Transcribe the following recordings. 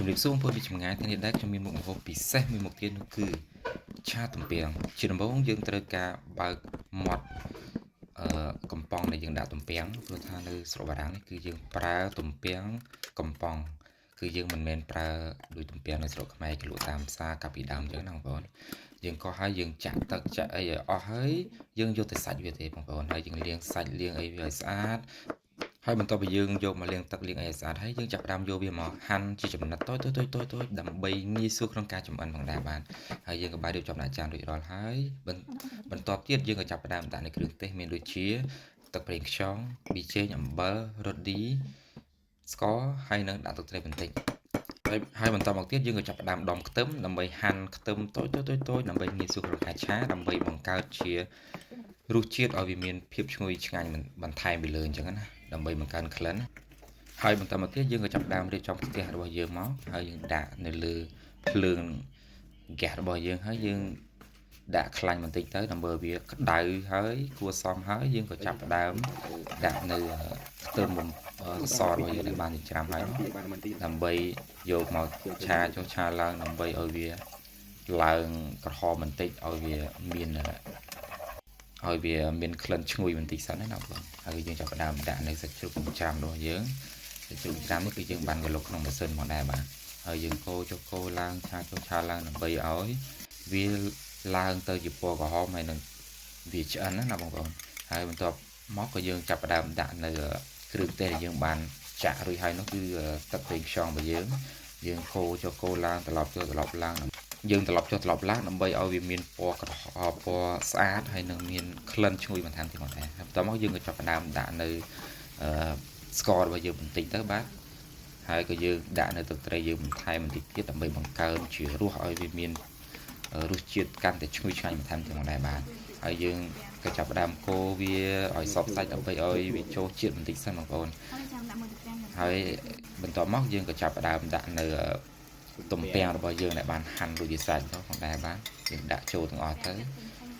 ជំរាបសួរបងប្អូនពីចម្ងាយថ្ងៃនេះដែរខ្ញុំមានមុខម្ហូបពិសេសមួយមុខទៀតនោះគឺឆាទំពាំងជាដំបូងយើងត្រូវការបើកមាត់កំប៉ុងដែលយើងដាក់ទំពាំងព្រោះថានៅស្រុកបារាំងនេះគឺយើងប្រើទំពាំងកំប៉ុងគឺយើងមិនមែនប្រើដូចទំពាំងនៅស្រុកខ្មែរគេលក់តាមផ្សារកាលពីដើមអញ្ចឹងណាបងប្អូនយើងក៏ហើយយើងចាក់ទឹកចាក់អីឲ្យអស់ហើយយើងយកទៅសាច់វាទេបងប្អូនហើយយើងលាងសាច់លាងអីវាឲ្យស្អាតហើយបន្ទាប់ពីយើងយកមកលាងទឹកលាងអីឲ្យស្អាតហើយយើងចាប់ផ្ដើមយកវាមកហាន់ជាចំណិតតូចដើម្បីងាយស្រួលក្នុងការចម្អិនផងដែរបាទហើយយើងក៏បានរៀបចំដាក់ចានរួចរាល់ហើយបន្ទាប់ទៀតយើងក៏ចាប់ផ្ដើមដាក់នៅគ្រឿងទេសមានដូចជាទឹកប្រេងខ្យងប៊ីចេងអំបិលរ៉តឌីស្ករហើយនឹងដាក់ទឹកត្រីបន្តិចហើយបន្តមកទៀតយើងក៏ចាប់ផ្ដើមដុំខ្ទឹមដើម្បីហាន់ខ្ទឹមតូចដើម្បីងាយស្រួលក្នុងការឆាដើម្បីបង្កើតជារសជាតិឲ្យវាមានភាពឈ្ងុយឆ្ងាញ់បន្ថែមពីលើអញ្ចឹងណាដើម្បីបង្កើនក្លិនហើយបន្តមកទៀតយើងក៏ចាប់ផ្ដើមរៀបចំផ្ទះរបស់យើងមកហើយយើងដាក់នៅលើភ្លើងហ្គាសរបស់យើងហើយយើងដាក់ខ្លាញ់បន្តិចទៅដើម្បីវាក្តៅហើយគួរសមហើយយើងក៏ចាប់ផ្ដើមដាក់នៅខ្ទឹមសរបស់យើងដែលបានចិញ្ច្រាំហើយដើម្បីយកមកឆាចុះឆាឡើងដើម្បីឲ្យវាឡើងក្រហមបន្តិចឲ្យវាមានក្លិនឈ្ងុយបន្តិចសិនណាបងហើយយើងចាប់ផ្ដើមដាក់នៅសាច់ជ្រូកចិញ្ច្រាំរបស់យើងសាច់ជ្រូកចិញ្ច្រាំនេះគឺយើងបានកលុកក្នុងម៉ាស៊ីនមកដែរបាទហើយយើងកូរចុះកូរឡើងឆាចុះឆាឡើងដើម្បីឲ្យវាឡើងទៅជាពណ៌ក្រហមហើយនឹងវាឆ្អិនណាបងប្អូនហើយបន្ទាប់មកក៏យើងចាប់ផ្ដើមដាក់នៅគ្រឿងទេសដែលយើងបានចាក់រួចហើយនោះគឺទឹកប្រេងខ្យងរបស់យើងកូរចុះកូរឡើងត្រឡប់ចុះត្រឡប់ឡើងយើងត្រឡប់ចុះត្រឡប់ឡើងដើម្បីឲ្យវាមានពណ៌ក្រហមពណ៌ស្អាតហើយនឹងមានក្លិនឈ្ងុយបន្ថែមទៀតផងដែរបន្ទាប់មកយើងក៏ចាប់ផ្ដើមដាក់នៅស្កររបស់យើងបន្តិចទៅបាទហើយក៏យើងដាក់នៅទឹកត្រីយើងបន្ថែមបន្តិចទៀតដើម្បីបង្កើនជារសឲ្យវាមានរសជាតិកាន់តែឈ្ងុយឆ្ងាញ់បន្ថែមទៀតផងដែរបាទហើយយើងក៏ចាប់ផ្ដើមកូរវាឲ្យសព្វសាច់ដើម្បីឲ្យវាចូលជាតិបន្តិចសិនបងប្អូនហើយបន្ទាប់មកយើងក៏ចាប់ផ្ដើមដាក់នៅទំពាំងរបស់យើងដែលបានហាន់រួចជាសាច់ទៅផងដែរបាទយើងដាក់ចូលទាំងអស់ទៅ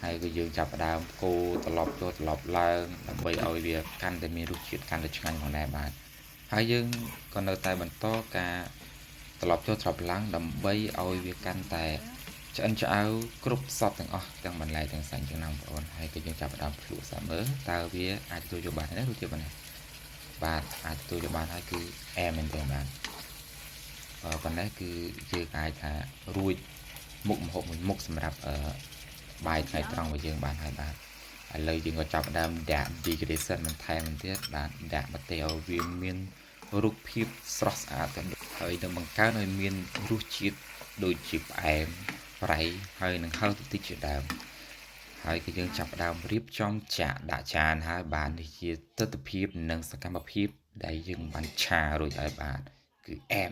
ហើយក៏យើងចាប់ផ្ដើមកូរត្រឡប់ចុះត្រឡប់ឡើងដើម្បីឲ្យវាកាន់តែមានរសជាតិកាន់តែឆ្ងាញ់ផងដែរបាទហើយយើងក៏នៅតែបន្តការត្រឡប់ចុះត្រឡប់ឡើងដើម្បីឲ្យវាកាន់តែឆ្អិនឆ្អៅគ្រប់សពទាំងអស់ទាំងបន្លែទាំងសាច់ទាំងណាបងប្អូនហើយក៏យើងចាប់ផ្ដើមភ្លក់សាមើលតើវាអាចទទួលយកបានទេរសជាតិប៉ុណ្ណាបាទអាចទទួលយកបានហើយគឺអែមមែនទេបាទប៉ុណ្ណេះគឺយើងអាចថារួចមុខម្ហូបមួយមុខសម្រាប់បាយថ្ងៃត្រង់របស់យើងបានហើយបាទឥឡូវយើងក៏ចាប់ផ្ដើមដាក់ decoration បន្ថែមទៀតបាទដាក់ម្ទេសឲ្យវាមានរូបភាពស្រស់ស្អាតទៅហើយនឹងបង្កើនឲ្យមានរសជាតិដូចជាផ្អែមប្រៃហើយនឹងហឹរតិចជាដើមហើយក៏យើងចាប់ផ្ដើមរៀបចំចាក់ដាក់ចានហើយបាទនេះជាទិដ្ឋភាពនិងសកម្មភាពដែលយើងបានឆារួចហើយបាទគឺអែម